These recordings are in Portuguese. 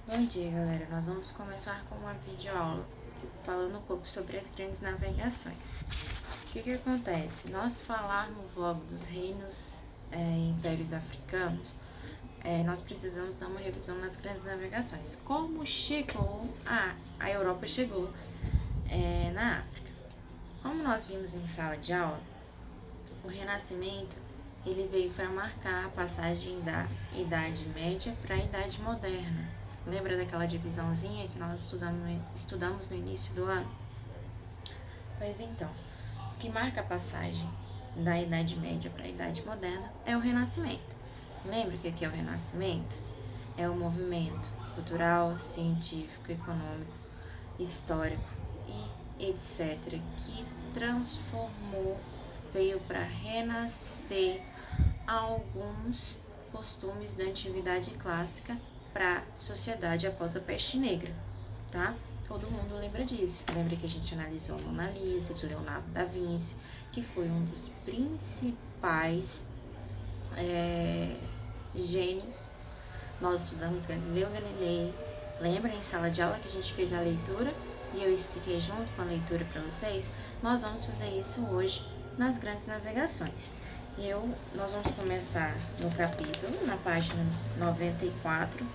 Bom dia, galera. Nós vamos começar com uma videoaula falando um pouco sobre as grandes navegações. O que acontece? Nós falarmos logo dos reinos e impérios africanos, nós precisamos dar uma revisão nas grandes navegações. Como chegou a Europa chegou na África. Como nós vimos em sala de aula, o Renascimento ele veio para marcar a passagem da Idade Média para a Idade Moderna. Lembra daquela divisãozinha que nós estudamos no início do ano? Pois então, o que marca a passagem da Idade Média para a Idade Moderna é o Renascimento. Lembra o que é o Renascimento? É o movimento cultural, científico, econômico, histórico e etc. que transformou, veio para renascer alguns costumes da antiguidade clássica para a sociedade após a peste negra, tá? Todo mundo lembra disso. Lembra que a gente analisou a Mona Lisa, de Leonardo da Vinci, que foi um dos principais gênios. Nós estudamos Galileu Galilei. Lembra em sala de aula que a gente fez a leitura e eu expliquei junto com a leitura para vocês? Nós vamos fazer isso hoje nas grandes navegações. Nós vamos começar no capítulo, na página 94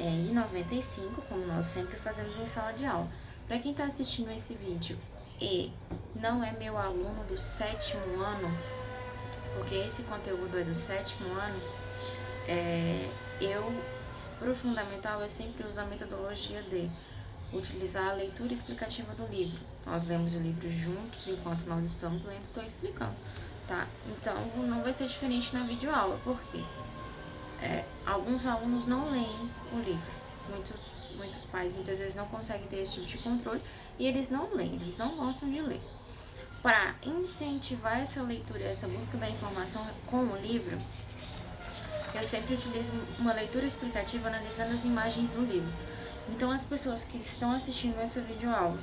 e 95, como nós sempre fazemos em sala de aula. Para quem está assistindo esse vídeo e não é meu aluno do 7º ano, porque esse conteúdo é do 7º ano, pro fundamental, eu sempre uso a metodologia de utilizar a leitura explicativa do livro. Nós lemos o livro juntos, enquanto nós estamos lendo, estou explicando, tá? Então, não vai ser diferente na videoaula, porque alguns alunos não leem o livro. Muitos pais, muitas vezes, não conseguem ter esse tipo de controle e eles não leem, eles não gostam de ler. Para incentivar essa leitura, essa busca da informação com o livro, eu sempre utilizo uma leitura explicativa analisando as imagens do livro. Então, as pessoas que estão assistindo essa videoaula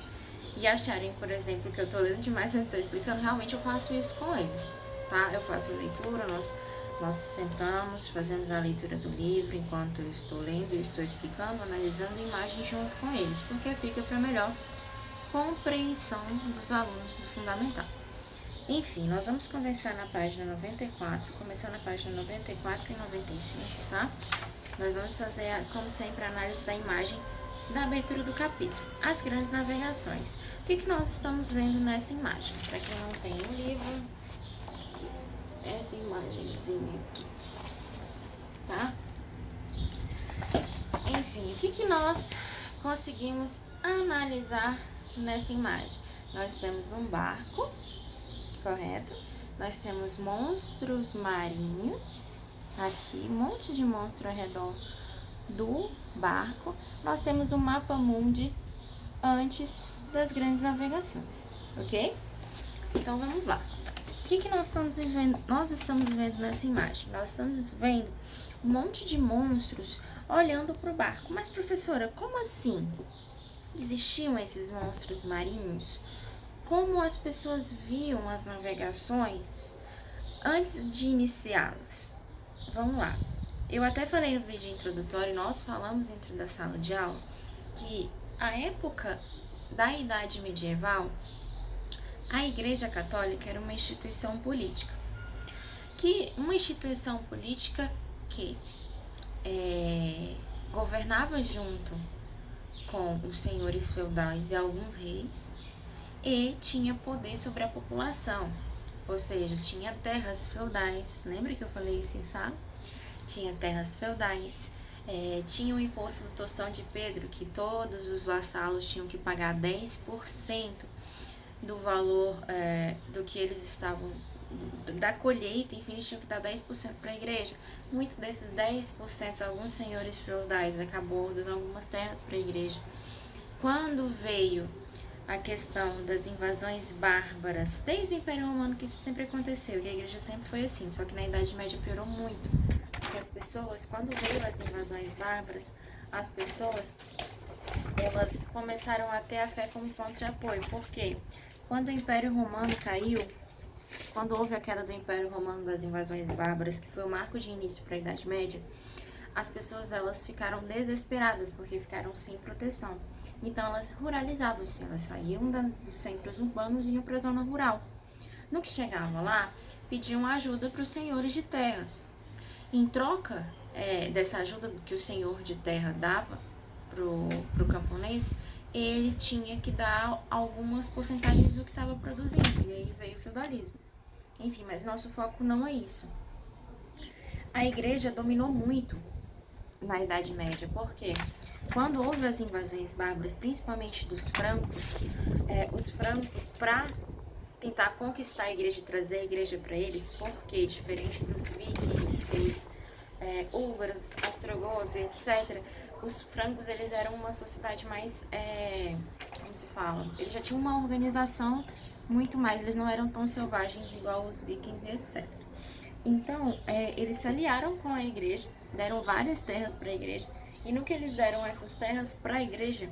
e acharem, por exemplo, que eu estou lendo demais e não estou explicando, realmente eu faço isso com eles, tá? Eu faço a leitura, nós sentamos, fazemos a leitura do livro enquanto eu estou lendo, eu estou explicando, analisando a imagem junto com eles, porque fica para melhor compreensão dos alunos do fundamental. Enfim, nós vamos conversar na página 94, começando na página 94 e 95, tá? Nós vamos fazer, como sempre, a análise da imagem da abertura do capítulo, as grandes navegações. O que nós estamos vendo nessa imagem? Para quem não tem o livro, essa imagenzinha aqui, tá? Enfim, o que nós conseguimos analisar nessa imagem? Nós temos um barco, correto? Nós temos monstros marinhos, aqui, um monte de monstro ao redor do barco. Nós temos um mapa mundi antes das grandes navegações, ok? Então vamos lá. O que nós estamos vendo? Nós estamos vendo nessa imagem? Nós estamos vendo um monte de monstros olhando para o barco. Mas, professora, como assim? Existiam esses monstros marinhos? Como as pessoas viam as navegações antes de iniciá-las? Vamos lá. Eu até falei no vídeo introdutório, nós falamos dentro da sala de aula, que a época da Idade Medieval, a Igreja Católica era uma instituição política. Uma instituição política que governava junto com os senhores feudais e alguns reis e tinha poder sobre a população, ou seja, tinha terras feudais. Lembra que eu falei isso em sala? Tinha terras feudais, tinha o imposto do tostão de Pedro, que todos os vassalos tinham que pagar 10% do valor do que eles estavam, da colheita, enfim, eles tinham que dar 10% para a igreja. Muito desses 10%, alguns senhores feudais acabou dando algumas terras para a igreja. Quando veio a questão das invasões bárbaras, desde o Império Romano que isso sempre aconteceu, e a igreja sempre foi assim, só que na Idade Média piorou muito, porque as pessoas, quando veio as invasões bárbaras, as pessoas, elas começaram a ter a fé como ponto de apoio, porque quando o Império Romano caiu, quando houve a queda do Império Romano das invasões bárbaras, que foi o marco de início para a Idade Média, as pessoas elas ficaram desesperadas porque ficaram sem proteção. Então elas ruralizavam-se, elas saíam dos centros urbanos e iam para a zona rural. No que chegava lá, pediam ajuda para os senhores de terra. Em troca dessa ajuda que o senhor de terra dava pro camponês, ele tinha que dar algumas porcentagens do que estava produzindo, e aí veio o feudalismo. Enfim, mas nosso foco não é isso. A igreja dominou muito na Idade Média, porque quando houve as invasões bárbaras, principalmente dos francos, os francos, para tentar conquistar a igreja e trazer a igreja para eles, porque diferente dos vikings, dos húngaros, ostrogodos, etc., os francos eles eram uma sociedade mais, como se fala, eles já tinham uma organização muito mais, eles não eram tão selvagens igual os vikings e etc. Então, eles se aliaram com a igreja, deram várias terras para a igreja, e no que eles deram essas terras para a igreja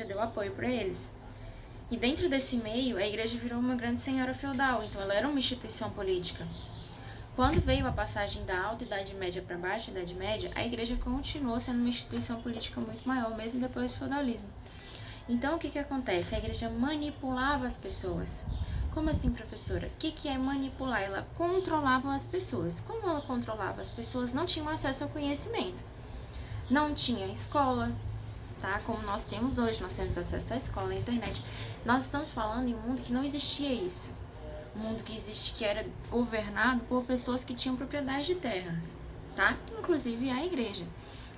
deu apoio para eles. E dentro desse meio, a igreja virou uma grande senhora feudal, então ela era uma instituição política. Quando veio a passagem da Alta Idade Média para a Baixa Idade Média, a igreja continuou sendo uma instituição política muito maior, mesmo depois do feudalismo. Então, o que acontece? A igreja manipulava as pessoas. Como assim, professora? O que é manipular? Ela controlava as pessoas. Como ela controlava? As pessoas não tinham acesso ao conhecimento. Não tinha escola, tá? Como nós temos hoje, nós temos acesso à escola, à internet. Nós estamos falando em um mundo que não existia isso. Um mundo que era governado por pessoas que tinham propriedade de terras, tá? Inclusive a igreja.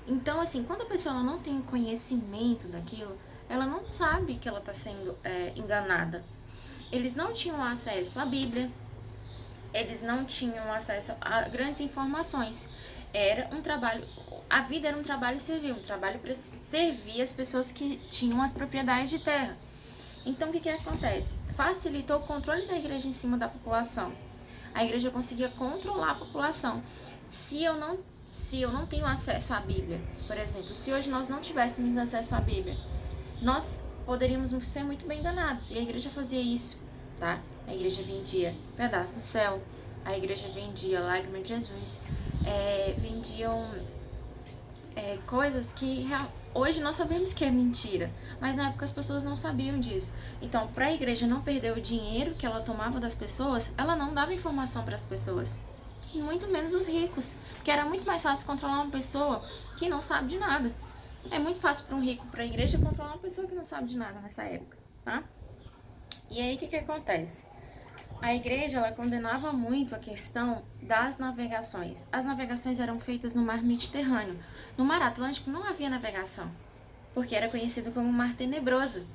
Então, assim, quando a pessoa não tem conhecimento daquilo, ela não sabe que ela está sendo enganada. Eles não tinham acesso à Bíblia, eles não tinham acesso a grandes informações. Era um trabalho, a vida era um trabalho servil, um trabalho para servir as pessoas que tinham as propriedades de terra. Então, o que acontece? Facilitou o controle da igreja em cima da população. A igreja conseguia controlar a população. Se eu não tenho acesso à Bíblia, por exemplo, se hoje nós não tivéssemos acesso à Bíblia, nós poderíamos ser muito bem enganados. E a igreja fazia isso, tá? A igreja vendia pedaço do céu, a igreja vendia lágrima de Jesus, vendiam coisas que hoje nós sabemos que é mentira, mas na época as pessoas não sabiam disso. Então, para a igreja não perder o dinheiro que ela tomava das pessoas, ela não dava informação para as pessoas, e muito menos os ricos, que era muito mais fácil controlar uma pessoa que não sabe de nada. É muito fácil para um rico, para a igreja, controlar uma pessoa que não sabe de nada nessa época, tá? E aí, o que acontece? A igreja, ela condenava muito a questão das navegações. As navegações eram feitas no mar Mediterrâneo. No mar Atlântico não havia navegação, porque era conhecido como mar tenebroso.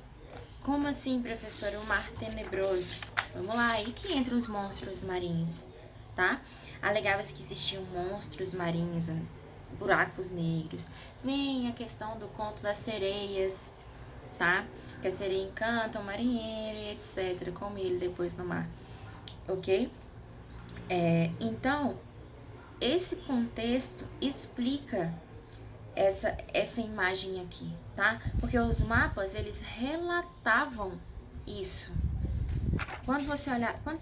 Como assim, professora, o mar tenebroso? Vamos lá, aí que entram os monstros marinhos, tá? Alegava-se que existiam monstros marinhos, buracos negros. Vem a questão do conto das sereias, tá? Que a sereia encanta o marinheiro e etc. Come ele depois no mar, ok? Então, esse contexto explica essa imagem aqui, tá? Porque os mapas, eles relatavam isso. Quando você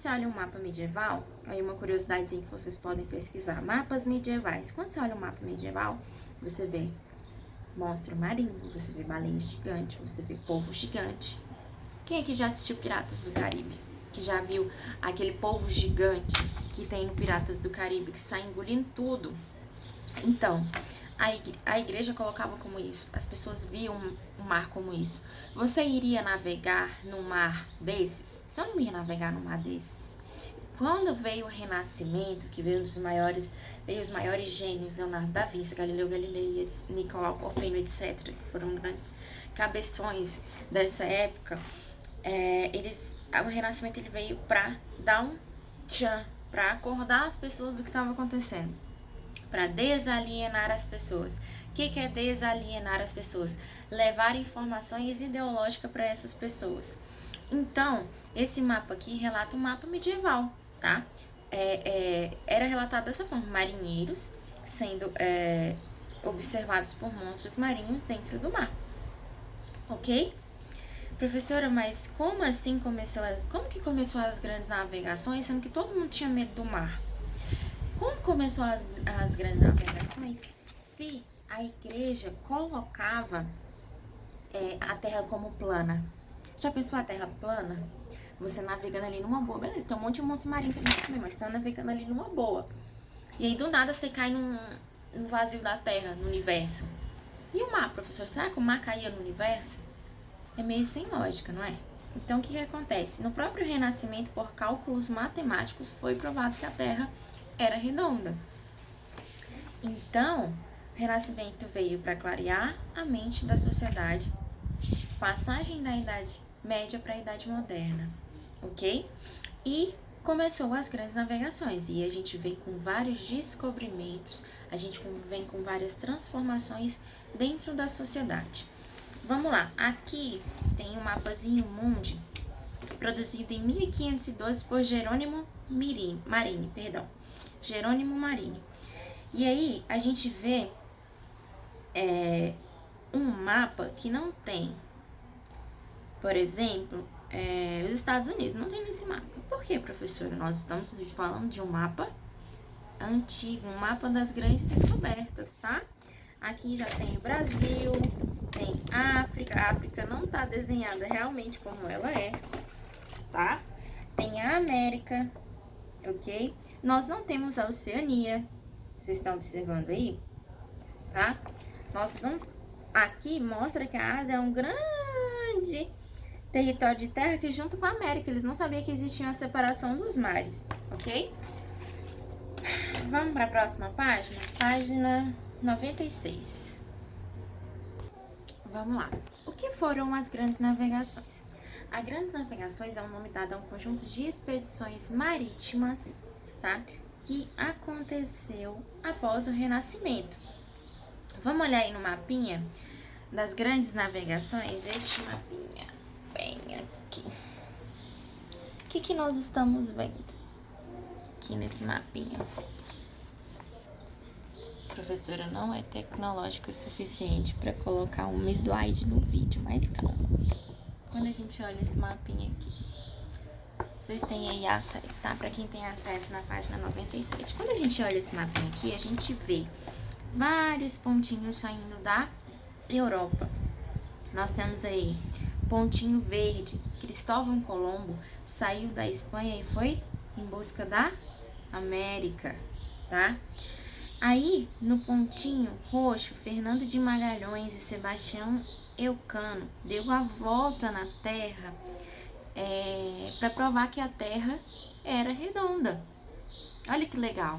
olha um mapa medieval, aí uma curiosidadezinha que vocês podem pesquisar, mapas medievais. Quando você olha um mapa medieval, você vê monstro marinho, você vê baleia gigante, você vê polvo gigante. Quem aqui já assistiu Piratas do Caribe? Que já viu aquele polvo gigante que tem no Piratas do Caribe, que sai engolindo tudo? Então, a igreja colocava como isso. As pessoas viam um mar como isso. Você iria navegar num mar desses? Você não ia navegar num mar desses. Quando veio o Renascimento, que veio os maiores gênios, Leonardo da Vinci, Galileu Galilei, Nicolau Copérnico, etc., que foram grandes cabeções dessa época, o Renascimento ele veio para dar um tchan, para acordar as pessoas do que estava acontecendo, para desalienar as pessoas. O que é desalienar as pessoas? Levar informações ideológicas para essas pessoas. Então, esse mapa aqui relata um mapa medieval, tá? Era relatado dessa forma, marinheiros sendo observados por monstros marinhos dentro do mar, ok? Professora, mas como que começou as grandes navegações, sendo que todo mundo tinha medo do mar? Como começou as grandes navegações? Se a igreja colocava a terra como plana. Já pensou a terra plana? Você navegando ali numa boa, beleza, tem um monte de monstro marinho pra gente comer, mas você tá navegando ali numa boa. E aí do nada você cai no vazio da terra, no universo. E o mar, professor? Será que o mar caía no universo? É meio sem lógica, não é? Então o que acontece? No próprio Renascimento, por cálculos matemáticos, foi provado que a Terra era redonda. Então, o Renascimento veio para clarear a mente da sociedade, passagem da Idade Média para a Idade Moderna, ok? E começou as grandes navegações, e a gente vem com vários descobrimentos, a gente vem com várias transformações dentro da sociedade. Vamos lá, aqui tem um mapazinho mundi, produzido em 1512 por Jerônimo Marini. Jerônimo Marini. E aí a gente vê um mapa que não tem, por exemplo, os Estados Unidos, não tem nesse mapa. Por quê, professora? Nós estamos falando de um mapa antigo, um mapa das grandes descobertas, tá? Aqui já tem o Brasil, tem África. A África não tá desenhada realmente como ela é, tá? Tem a América, ok? Nós não temos a Oceania, vocês estão observando aí, tá? Nós não... Aqui mostra que a Ásia é um grande território de terra que junto com a América, eles não sabiam que existia uma separação dos mares, ok? Vamos para a próxima página? Página 96. Vamos lá. O que foram as grandes navegações? As grandes navegações é um nome dado a um conjunto de expedições marítimas, tá? Que aconteceu após o Renascimento. Vamos olhar aí no mapinha das grandes navegações, este mapinha, bem aqui. O que nós estamos vendo aqui nesse mapinha? A professora não é tecnológica o suficiente para colocar um slide no vídeo, mas calma. Quando a gente olha esse mapinha aqui, vocês têm aí acesso, tá? Para quem tem acesso na página 97. Quando a gente olha esse mapinha aqui, a gente vê vários pontinhos saindo da Europa. Nós temos aí pontinho verde, Cristóvão Colombo saiu da Espanha e foi em busca da América, tá? Aí, no pontinho roxo, Fernando de Magalhães e Sebastião Elcano deu a volta na Terra para provar que a Terra era redonda. Olha que legal.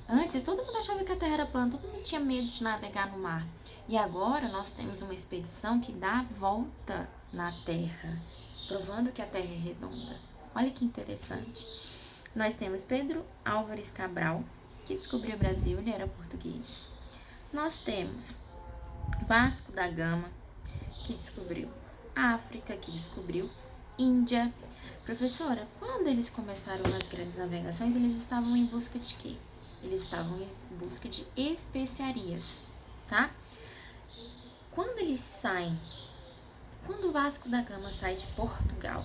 Antes, todo mundo achava que a Terra era plana, todo mundo tinha medo de navegar no mar. E agora nós temos uma expedição que dá a volta na Terra, provando que a Terra é redonda. Olha que interessante. Nós temos Pedro Álvares Cabral, que descobriu o Brasil, ele era português. Nós temos Vasco da Gama, que descobriu África, que descobriu Índia. Professora, quando eles começaram as grandes navegações, eles estavam em busca de quê? Eles estavam em busca de especiarias, tá? Quando eles saem, quando o Vasco da Gama sai de Portugal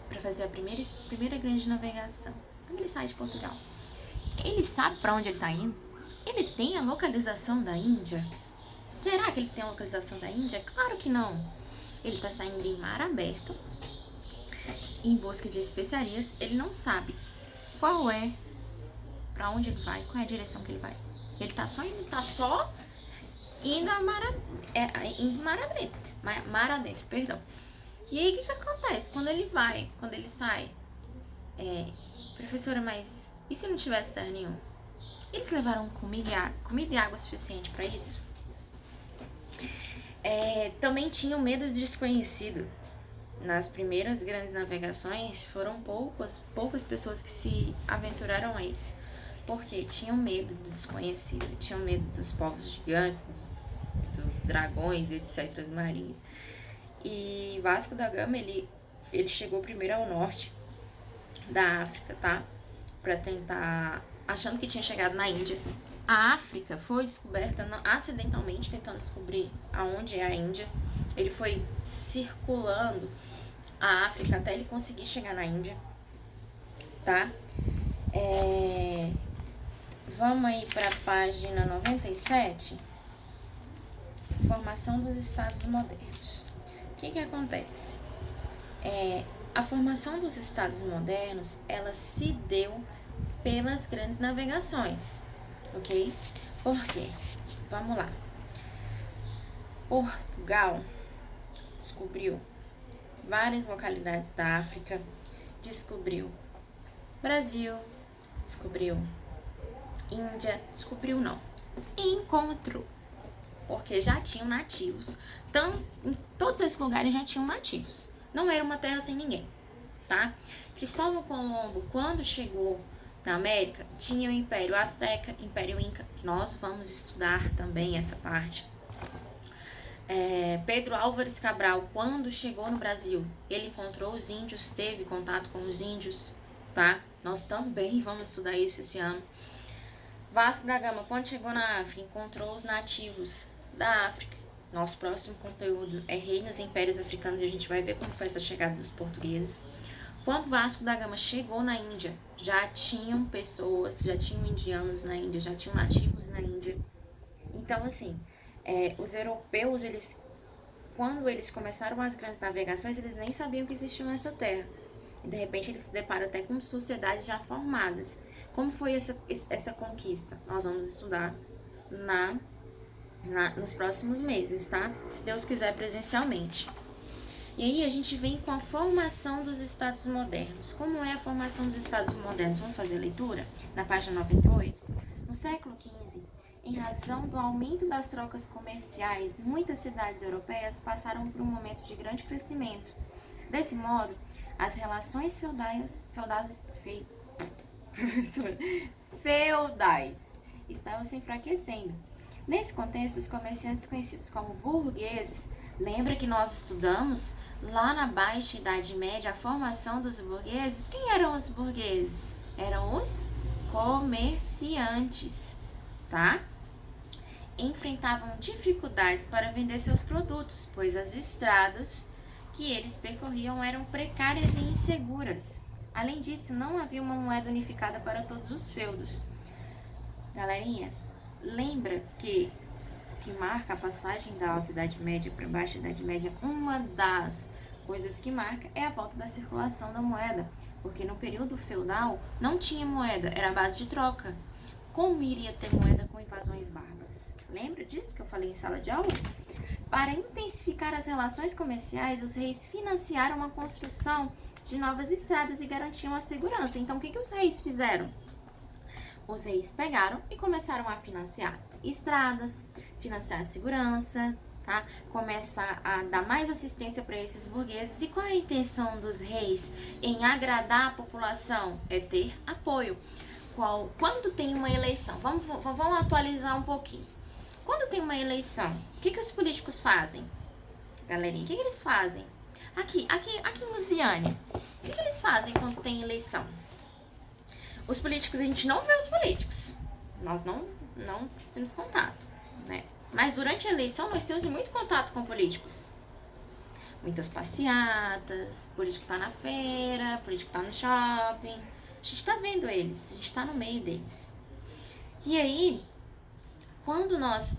para fazer a primeira grande navegação, quando ele sai de Portugal, ele sabe para onde ele está indo? Ele tem a localização da Índia? Será que ele tem a localização da Índia? Claro que não. Ele está saindo em mar aberto, em busca de especiarias. Ele não sabe qual é, para onde ele vai, qual é a direção que ele vai. Ele está só indo mar adentro, perdão. E aí, o que acontece? Quando ele sai, professora, mas e se não tivesse terra nenhuma? Eles levaram comida e água suficiente para isso? Também tinham medo do desconhecido. Nas primeiras grandes navegações, foram poucas pessoas que se aventuraram a isso. Porque tinham medo do desconhecido, tinham medo dos povos gigantes, dos dragões, etc., marinhos. E Vasco da Gama, ele chegou primeiro ao norte da África, tá? Para tentar, achando que tinha chegado na Índia. A África foi descoberta acidentalmente, tentando descobrir aonde é a Índia. Ele foi circulando a África até ele conseguir chegar na Índia, tá? Vamos aí para a página 97. Formação dos Estados modernos. O que acontece? A formação dos Estados modernos, ela se deu pelas grandes navegações, ok? Por quê? Vamos lá. Portugal descobriu várias localidades da África, descobriu Brasil, descobriu Índia, descobriu não, encontrou, porque já tinham nativos, então em todos esses lugares já tinham nativos, não era uma terra sem ninguém, tá? Cristóvão Colombo, quando chegou na América, tinha o Império Azteca, Império Inca, que nós vamos estudar também essa parte. Pedro Álvares Cabral, quando chegou no Brasil, ele encontrou os índios, teve contato com os índios, tá? Nós também vamos estudar isso esse ano. Vasco da Gama, quando chegou na África, encontrou os nativos da África. Nosso próximo conteúdo é Reinos e Impérios Africanos e a gente vai ver como foi essa chegada dos portugueses. Quando Vasco da Gama chegou na Índia, já tinham pessoas, já tinham indianos na Índia, já tinham nativos na Índia. Então, assim, os europeus, quando eles começaram as grandes navegações, eles nem sabiam que existia essa terra. E, de repente, eles se deparam até com sociedades já formadas. Como foi essa conquista? Nós vamos estudar nos próximos meses, tá? Se Deus quiser, presencialmente. E aí a gente vem com a formação dos Estados modernos. Como é a formação dos Estados modernos? Vamos fazer a leitura? Na página 98. No século XV, em razão do aumento das trocas comerciais, muitas cidades europeias passaram por um momento de grande crescimento. Desse modo, as relações feudais estavam se enfraquecendo. Nesse contexto, os comerciantes conhecidos como burgueses, lembra que nós estudamos lá na Baixa Idade Média a formação dos burgueses? Quem eram os burgueses? Eram os comerciantes, tá? Enfrentavam dificuldades para vender seus produtos, pois as estradas que eles percorriam eram precárias e inseguras. Além disso, não havia uma moeda unificada para todos os feudos. Galerinha, lembra que o que marca a passagem da Alta Idade Média para a Baixa Idade Média, uma das coisas que marca é a volta da circulação da moeda, porque no período feudal não tinha moeda, era a base de troca. Como iria ter moeda com invasões bárbaras? Lembra disso que eu falei em sala de aula? Para intensificar as relações comerciais, os reis financiaram a construção de novas estradas e garantiam a segurança. Então, o que os reis fizeram? Os reis pegaram e começaram a financiar estradas, financiar a segurança, tá? Começar a dar mais assistência para esses burgueses. E qual é a intenção dos reis em agradar a população? É ter apoio. Quando tem uma eleição, vamos atualizar um pouquinho. Quando tem uma eleição, o que os políticos fazem? Galerinha, o que eles fazem? Aqui em Lusiânia, o que eles fazem quando tem eleição? Os políticos, a gente não vê os políticos. Nós não temos contato, né? Mas durante a eleição, nós temos muito contato com políticos. Muitas passeatas, político tá na feira, político tá no shopping. A gente tá vendo eles, a gente tá no meio deles. E aí, quando nós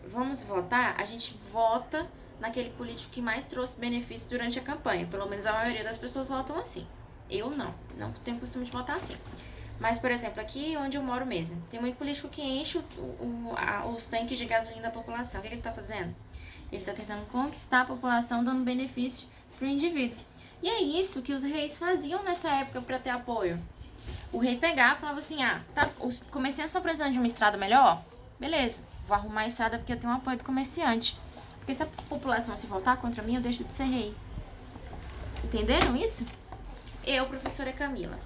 vamos votar, a gente vota naquele político que mais trouxe benefício durante a campanha. Pelo menos a maioria das pessoas votam assim. Eu não tenho costume de votar assim. Mas, por exemplo, aqui onde eu moro mesmo, tem muito político que enche os tanques de gasolina da população. O que ele tá fazendo? Ele tá tentando conquistar a população, dando benefício pro indivíduo. E é isso que os reis faziam nessa época para ter apoio. O rei pegava e falava assim, os comerciantes estão precisando de uma estrada melhor? Beleza, vou arrumar a estrada porque eu tenho um apoio do comerciante. Porque se a população se voltar contra mim, eu deixo de ser rei. Entenderam isso? Eu, professora Camila.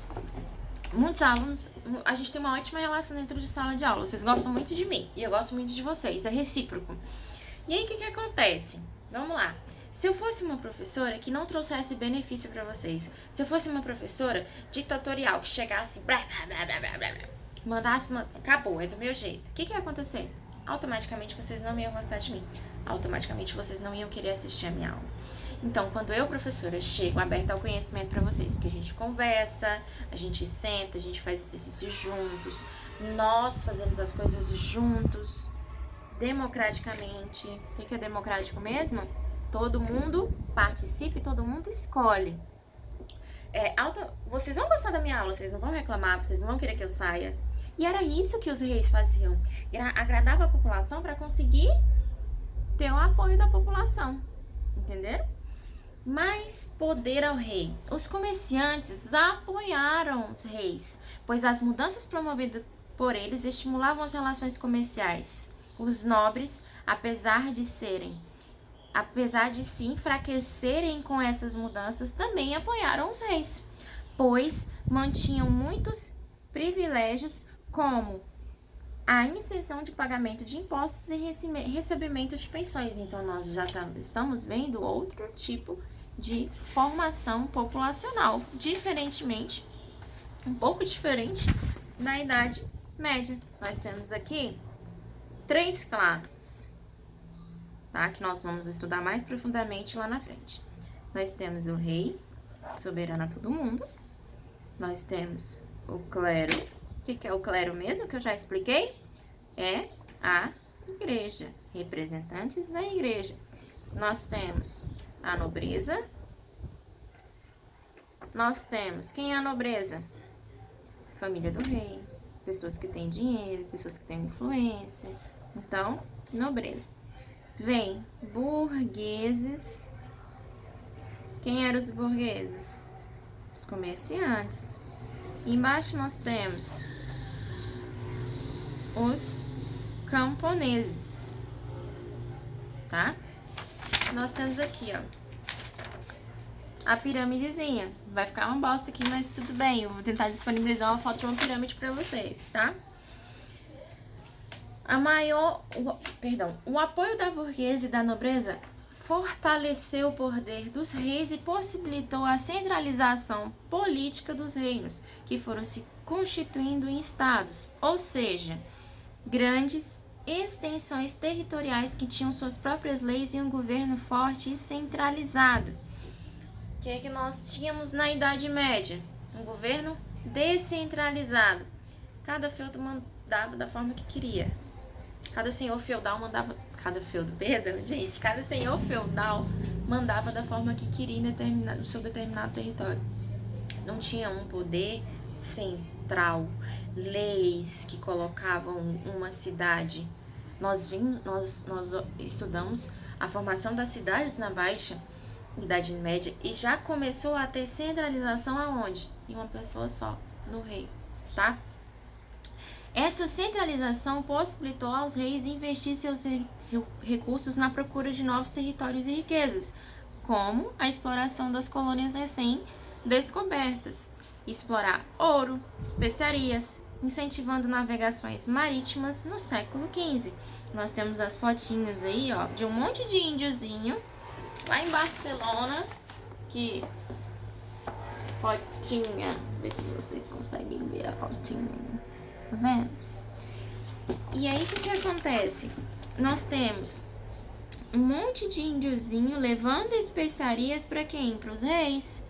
Muitos alunos, a gente tem uma ótima relação dentro de sala de aula. Vocês gostam muito de mim e eu gosto muito de vocês, é recíproco. E aí, o que acontece? Vamos lá. Se eu fosse uma professora que não trouxesse benefício para vocês, se eu fosse uma professora ditatorial que chegasse, mandasse acabou, é do meu jeito, o que ia acontecer? Automaticamente vocês não iam gostar de mim. Automaticamente vocês não iam querer assistir a minha aula. Então, quando eu, professora, chego aberta ao conhecimento para vocês, porque a gente conversa, a gente senta, a gente faz exercícios juntos, Nós fazemos as coisas juntos, democraticamente. O que é democrático mesmo? Todo mundo participa e todo mundo escolhe. Vocês vão gostar da minha aula, vocês não vão reclamar, vocês não vão querer que eu saia. E era isso que os reis faziam. Agradava a população para conseguir ter o apoio da população. Entenderam? Mais poder ao rei. Os comerciantes apoiaram os reis, pois as mudanças promovidas por eles estimulavam as relações comerciais. Os nobres, apesar de se enfraquecerem com essas mudanças, também apoiaram os reis, pois mantinham muitos privilégios, como a isenção de pagamento de impostos e recebimento de pensões. Então, nós já estamos vendo outro tipo de formação populacional, um pouco diferente da Idade Média. Nós temos aqui 3 classes, tá? Que nós vamos estudar mais profundamente lá na frente. Nós temos o rei, soberano a todo mundo. Nós temos o clero. O que é o clero mesmo, que eu já expliquei? É a igreja, representantes da igreja. Nós temos a nobreza. Nós temos, quem é a nobreza? Família do rei, pessoas que têm dinheiro, pessoas que têm influência. Então, nobreza. Vem burgueses. Quem eram os burgueses? Os comerciantes. Embaixo nós temos os camponeses, tá? Nós temos aqui, ó, a piramidezinha. Vai ficar uma bosta aqui, mas tudo bem. Eu vou tentar disponibilizar uma foto de uma pirâmide pra vocês, tá? O apoio da burguesia e da nobreza fortaleceu o poder dos reis e possibilitou a centralização política dos reinos, que foram se constituindo em estados, ou seja, grandes extensões territoriais que tinham suas próprias leis e um governo forte e centralizado. O que nós tínhamos na Idade Média? Um governo descentralizado. Cada feudo mandava da forma que queria. Cada senhor feudal mandava da forma que queria no seu determinado território. Não tinha um poder central, leis que colocavam uma cidade. Nós estudamos a formação das cidades na Baixa Idade Média e já começou a ter centralização aonde? Em uma pessoa só, no rei, tá? Essa centralização possibilitou aos reis investir seus recursos na procura de novos territórios e riquezas, como a exploração das colônias recém-descobertas, explorar ouro, especiarias, incentivando navegações marítimas no século XV. Nós temos as fotinhas aí, ó, de um monte de índiozinho lá em Barcelona, que fotinha, ver se vocês conseguem ver a fotinha. Tá vendo? E aí, o que acontece? Nós temos um monte de índiozinho levando especiarias para quem? Para os reis.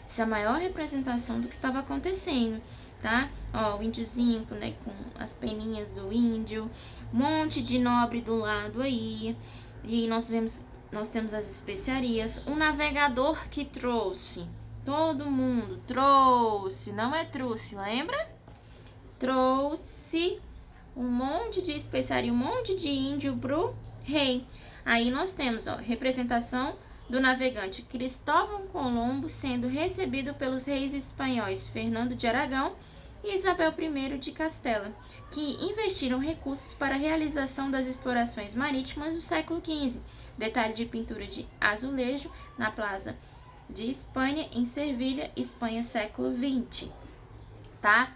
Essa é a maior representação do que estava acontecendo, tá? Ó, o índiozinho, né, com as peninhas do índio, um monte de nobre do lado aí. E nós temos as especiarias. O navegador que trouxe, todo mundo trouxe, não é trouxe, lembra? Trouxe um monte de especiaria, um monte de índio pro rei. Aí nós temos, ó, representação do navegante Cristóvão Colombo sendo recebido pelos reis espanhóis Fernando de Aragão e Isabel I de Castela, que investiram recursos para a realização das explorações marítimas do século XV. Detalhe de pintura de azulejo na Plaza de Espanha, em Sevilha, Espanha, século XX. Tá?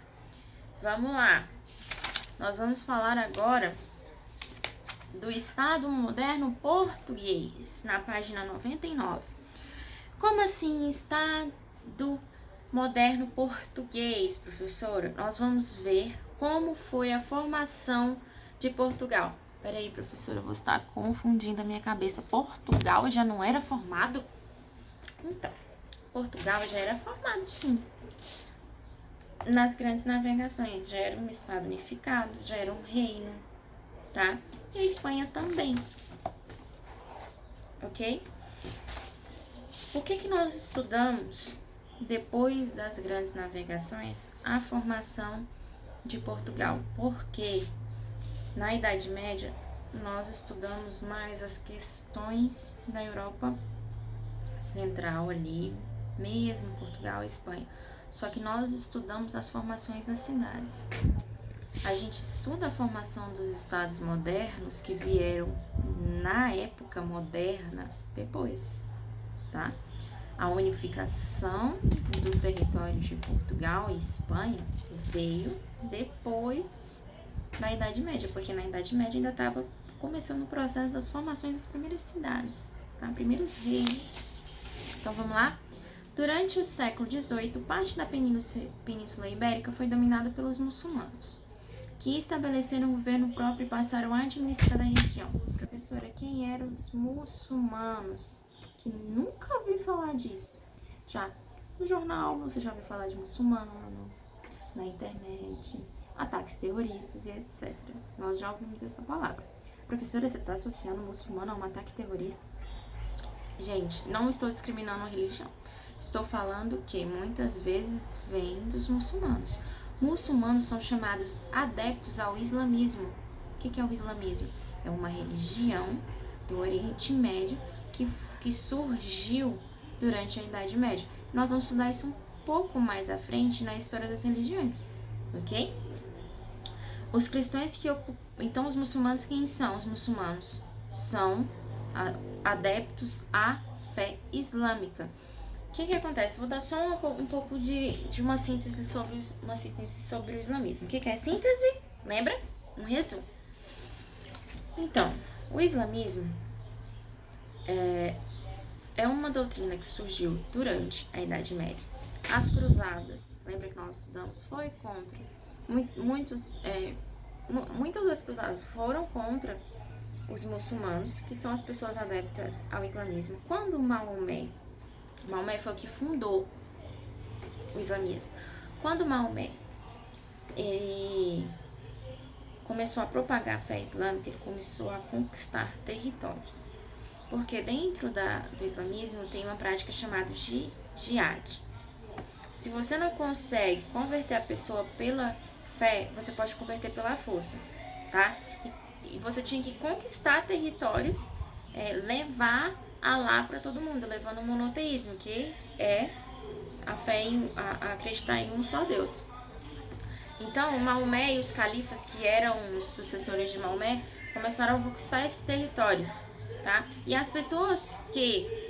Vamos lá. Nós vamos falar agora do Estado Moderno Português, na página 99. Como assim Estado Moderno Português, professora? Nós vamos ver como foi a formação de Portugal. Peraí, professora, eu vou estar confundindo a minha cabeça. Portugal já não era formado? Então, Portugal já era formado, sim. nas grandes navegações, já era um estado unificado, já era um reino, tá? E a Espanha também, ok? O que nós estudamos depois das grandes navegações? A formação de Portugal, porque na Idade Média nós estudamos mais as questões da Europa Central ali, mesmo Portugal e Espanha. Só que nós estudamos as formações nas cidades. A gente estuda a formação dos estados modernos que vieram na época moderna depois, tá? A unificação do território de Portugal e Espanha veio depois da Idade Média, porque na Idade Média ainda estava começando o processo das formações das primeiras cidades, tá? Primeiros reinos. Então vamos lá? Durante o século XVIII, parte da Península Ibérica foi dominada pelos muçulmanos, que estabeleceram um governo próprio e passaram a administrar a região. Professora, quem eram os muçulmanos? Que nunca ouvi falar disso. Já no jornal, você já ouviu falar de muçulmano, na internet, ataques terroristas e etc. Nós já ouvimos essa palavra. Professora, você está associando muçulmano a um ataque terrorista? Gente, não estou discriminando a religião. Estou falando que muitas vezes vem dos muçulmanos. Muçulmanos são chamados adeptos ao islamismo. O que é o islamismo? É uma religião do Oriente Médio que surgiu durante a Idade Média. Nós vamos estudar isso um pouco mais à frente na história das religiões, ok? Os cristãos que ocupam... Então, os muçulmanos, quem são os muçulmanos? São adeptos à fé islâmica. O que acontece? Vou dar só um pouco de uma síntese sobre o islamismo. O que é síntese? Lembra? Um resumo. Então, o islamismo é uma doutrina que surgiu durante a Idade Média. As cruzadas, lembra que nós estudamos? Foi contra. Muitas das cruzadas foram contra os muçulmanos, que são as pessoas adeptas ao islamismo. Quando Maomé foi o que fundou o islamismo. Quando Maomé ele começou a propagar a fé islâmica, ele começou a conquistar territórios. Porque dentro do islamismo tem uma prática chamada de jihad. Se você não consegue converter a pessoa pela fé, você pode converter pela força, tá? E você tinha que conquistar territórios, levar Alá para todo mundo, levando o monoteísmo, que é a fé a acreditar em um só Deus. Então, Maomé e os califas, que eram os sucessores de Maomé, começaram a conquistar esses territórios, tá? E as pessoas que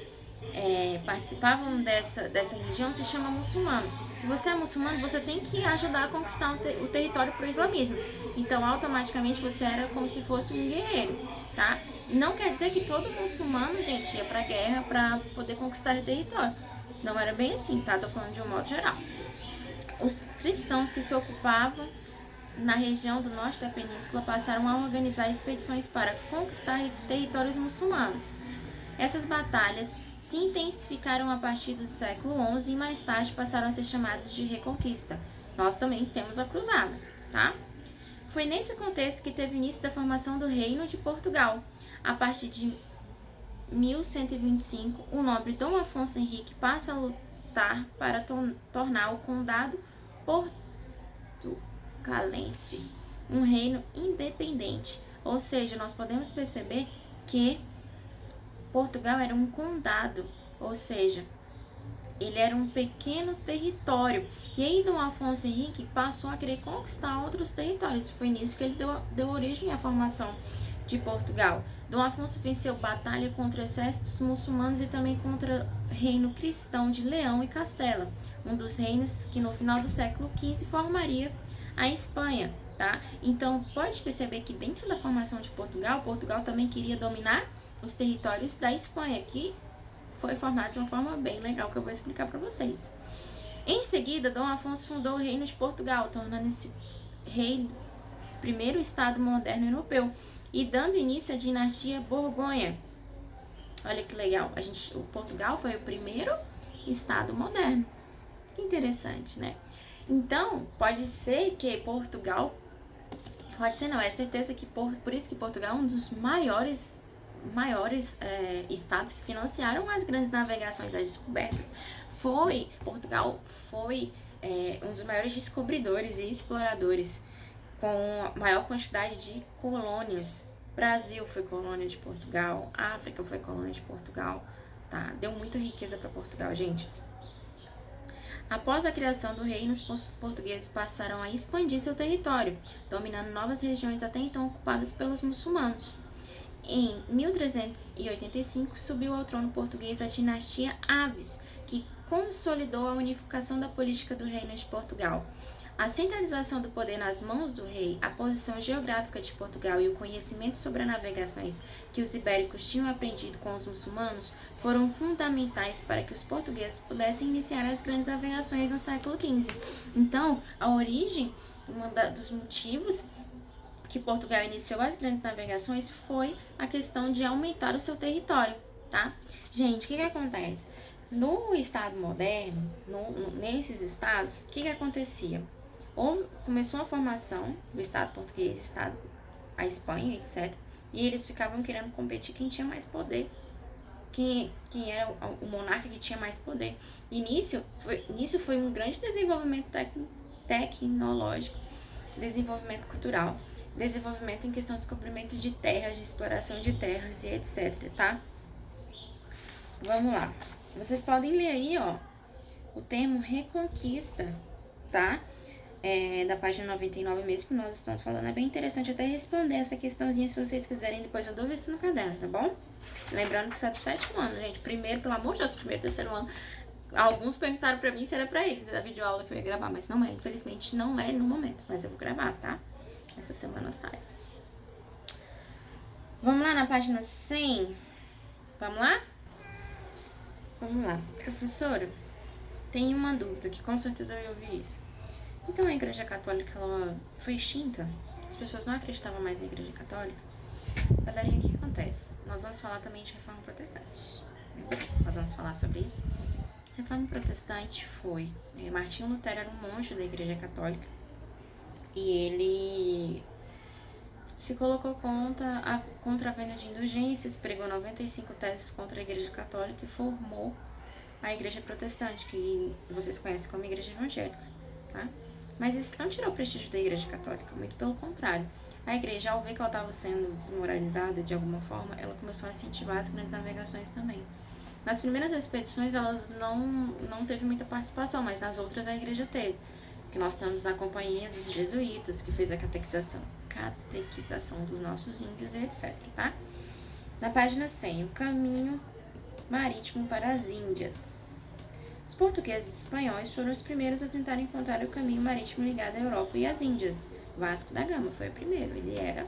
participavam dessa religião se chamam muçulmano. Se você é muçulmano, você tem que ajudar a conquistar o território para o islamismo. Então, automaticamente, você era como se fosse um guerreiro, tá? Não quer dizer que todo muçulmano, gente, ia pra guerra para poder conquistar o território. Não era bem assim, tá? Tô falando de um modo geral. Os cristãos que se ocupavam na região do norte da península passaram a organizar expedições para conquistar territórios muçulmanos. Essas batalhas se intensificaram a partir do século XI e mais tarde passaram a ser chamadas de reconquista. Nós também temos a cruzada, tá? Foi nesse contexto que teve início da formação do Reino de Portugal. A partir de 1125, o nobre Dom Afonso Henrique passa a lutar para tornar o condado portucalense um reino independente. Ou seja, nós podemos perceber que Portugal era um condado, ou seja, ele era um pequeno território. E aí Dom Afonso Henrique passou a querer conquistar outros territórios. Foi nisso que ele deu origem à formação de Portugal. Dom Afonso venceu batalha contra exércitos muçulmanos e também contra o reino cristão de Leão e Castela, um dos reinos que no final do século XV formaria a Espanha, tá? Então, pode perceber que dentro da formação de Portugal, Portugal também queria dominar os territórios da Espanha, que foi formado de uma forma bem legal, que eu vou explicar para vocês. Em seguida, Dom Afonso fundou o Reino de Portugal, tornando-se primeiro estado moderno europeu e dando início à dinastia Borgonha. Olha que legal, o Portugal foi o primeiro estado moderno. Que interessante, né? Então, pode ser que Portugal, pode ser não, é certeza que por isso que Portugal é um dos maiores estados que financiaram as grandes navegações, as descobertas. Portugal foi um dos maiores descobridores e exploradores, com a maior quantidade de colônias. Brasil foi colônia de Portugal, África foi colônia de Portugal, tá? Deu muita riqueza para Portugal, gente. Após a criação do reino, os portugueses passaram a expandir seu território, dominando novas regiões até então ocupadas pelos muçulmanos. Em 1385, subiu ao trono português a dinastia Aves, que consolidou a unificação da política do Reino de Portugal. A centralização do poder nas mãos do rei, a posição geográfica de Portugal e o conhecimento sobre as navegações que os ibéricos tinham aprendido com os muçulmanos foram fundamentais para que os portugueses pudessem iniciar as grandes navegações no século XV. Então, a origem, dos motivos que Portugal iniciou as grandes navegações foi a questão de aumentar o seu território, tá? Gente, o que acontece? No Estado moderno, nesses estados, o que acontecia? Começou a formação do Estado português, a Espanha, etc. E eles ficavam querendo competir quem tinha mais poder. Quem era o monarca que tinha mais poder. E nisso foi um grande desenvolvimento tecnológico, desenvolvimento cultural, desenvolvimento em questão de descobrimento de terras, de exploração de terras e etc, tá? Vamos lá. Vocês podem ler aí, ó, o termo reconquista, tá? Da página 99 mesmo que nós estamos falando. É bem interessante até responder essa questãozinha se vocês quiserem. Depois eu dou isso no caderno, tá bom? Lembrando que isso é do 7º ano, gente. Primeiro, pelo amor de Deus, primeiro, terceiro ano. Alguns perguntaram pra mim se era pra eles, era a videoaula que eu ia gravar, mas não é. Infelizmente, não é no momento. Mas eu vou gravar, tá? Essa semana sai. Vamos lá na página 100? Vamos lá? Vamos lá. Professora, tem uma dúvida, que com certeza eu ia ouvir isso. Então a Igreja Católica, ela foi extinta? As pessoas não acreditavam mais na Igreja Católica? Galerinha, o que acontece? Nós vamos falar também de Reforma Protestante. Nós vamos falar sobre isso. Reforma Protestante foi... Martinho Lutero era um monge da Igreja Católica. E ele se colocou contra a venda de indulgências, pregou 95 teses contra a Igreja Católica e formou a Igreja Protestante, que vocês conhecem como Igreja Evangélica, tá? Mas isso não tirou o prestígio da Igreja Católica, muito pelo contrário. A igreja, ao ver que ela estava sendo desmoralizada de alguma forma, ela começou a incentivar as grandes navegações também. Nas primeiras expedições, elas não teve muita participação, mas nas outras a igreja teve. Que nós temos a companhia dos jesuítas, que fez a catequização dos nossos índios e etc, tá? Na página 100, o caminho marítimo para as Índias. Os portugueses e espanhóis foram os primeiros a tentar encontrar o caminho marítimo ligado à Europa e às Índias. Vasco da Gama foi o primeiro, ele era